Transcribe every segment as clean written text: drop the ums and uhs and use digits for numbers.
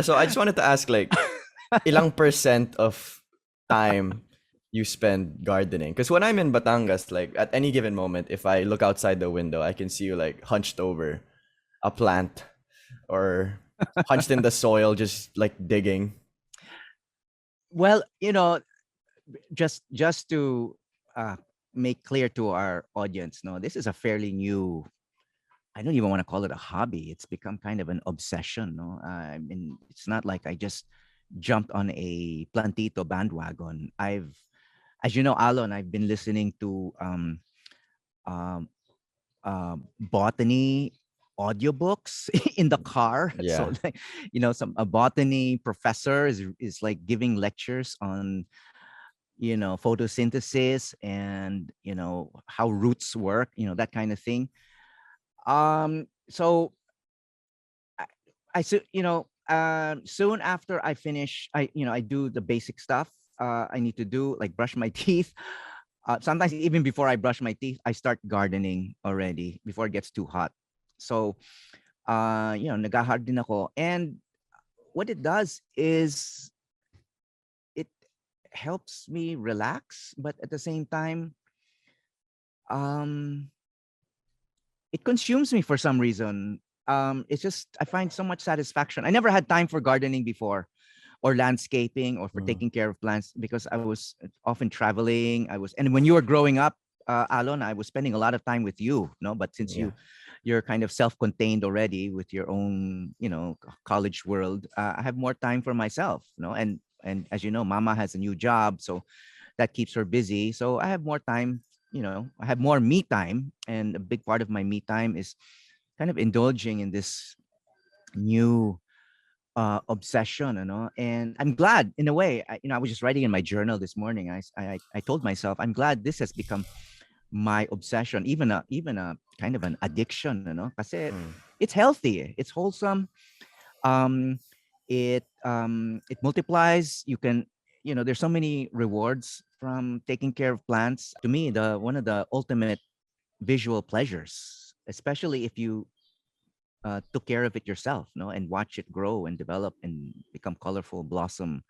So I just wanted to ask, like, ilang percent of time you spend gardening? Because when I'm in Batangas, like at any given moment, if I look outside the window, I can see you like hunched over a plant or hunched in the soil, just like digging. Well, just to uh, make clear to our audience, no, this is a fairly new. I don't even want to call it a hobby. It's become kind of an obsession. No, I mean, it's not like I just jumped on a plantito bandwagon. As you know, Alon, I've been listening to um, botany audiobooks in the car. So, Yeah. like, some a botany professor is like giving lectures on photosynthesis and how roots work, that kind of thing. So I, soon after I finish, I do the basic stuff I need to do, like brush my teeth. Sometimes even before I brush my teeth, I start gardening already before it gets too hot. So, nag-garden ako. And what it does is it helps me relax, but at the same time, um, it consumes me for some reason. It's just I find so much satisfaction. I never had time for gardening before, or landscaping, or for Mm. taking care of plants because I was often traveling. And when you were growing up, Alon, I was spending a lot of time with you. No, but since Yeah. you're kind of self-contained already with your own, college world, I have more time for myself. And as you know, Mama has a new job, so that keeps her busy. So I have more time. I have more me time, and a big part of my me time is kind of indulging in this new obsession, and I'm glad in a way. I was just writing in my journal this morning. I told myself I'm glad this has become my obsession, even a kind of an addiction, kasi Mm. it's healthy, it's wholesome. um it multiplies. You can, there's so many rewards from taking care of plants. To me, the one of the ultimate visual pleasures, especially if you took care of it yourself, and watch it grow and develop and become colorful, blossom.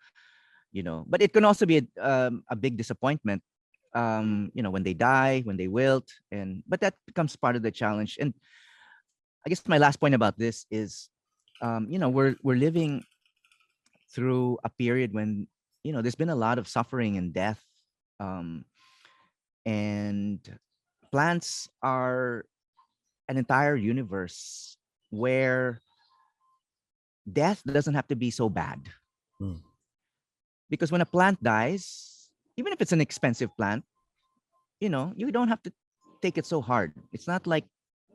But it can also be a big disappointment. When they die, when they wilt, but that becomes part of the challenge. And I guess my last point about this is, we're living through a period when there's been a lot of suffering and death, um, and plants are an entire universe where death doesn't have to be so bad. Mm. Because when a plant dies, even if it's an expensive plant, you don't have to take it so hard. It's not like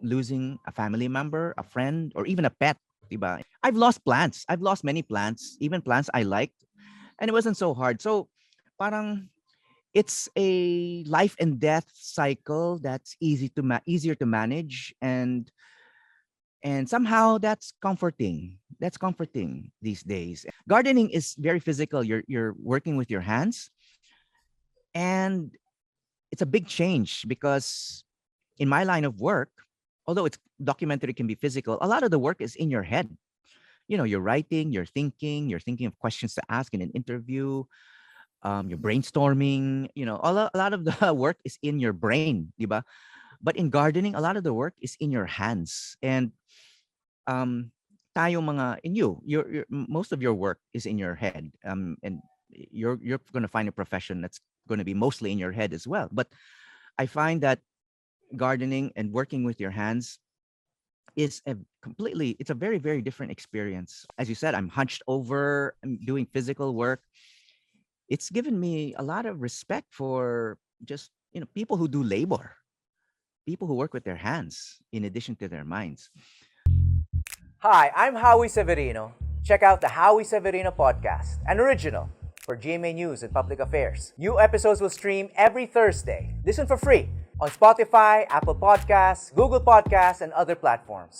losing a family member, a friend, or even a pet. Diba? I've lost plants. I've lost many plants, even plants I liked, and it wasn't so hard. So, parang it's a life and death cycle that's easier to manage, and somehow that's comforting. That's comforting these days. Gardening is very physical. You're working with your hands, and it's a big change because in my line of work, although it's documentary can be physical, a lot of the work is in your head. You're writing, you're thinking of questions to ask in an interview, you're brainstorming. A lot of the work is in your brain, diba? But in gardening, a lot of the work is in your hands. And um, tayo mga in most of your work is in your head, and you're going to find a profession that's going to be mostly in your head as well. But I find that gardening and working with your hands is it's a very, very different experience. As you said, I'm hunched over, I'm doing physical work. It's given me a lot of respect for just, people who do labor, people who work with their hands in addition to their minds. Hi, I'm Howie Severino. Check out the Howie Severino Podcast, an original for GMA News and Public Affairs. New episodes will stream every Thursday. Listen for free on Spotify, Apple Podcasts, Google Podcasts, and other platforms.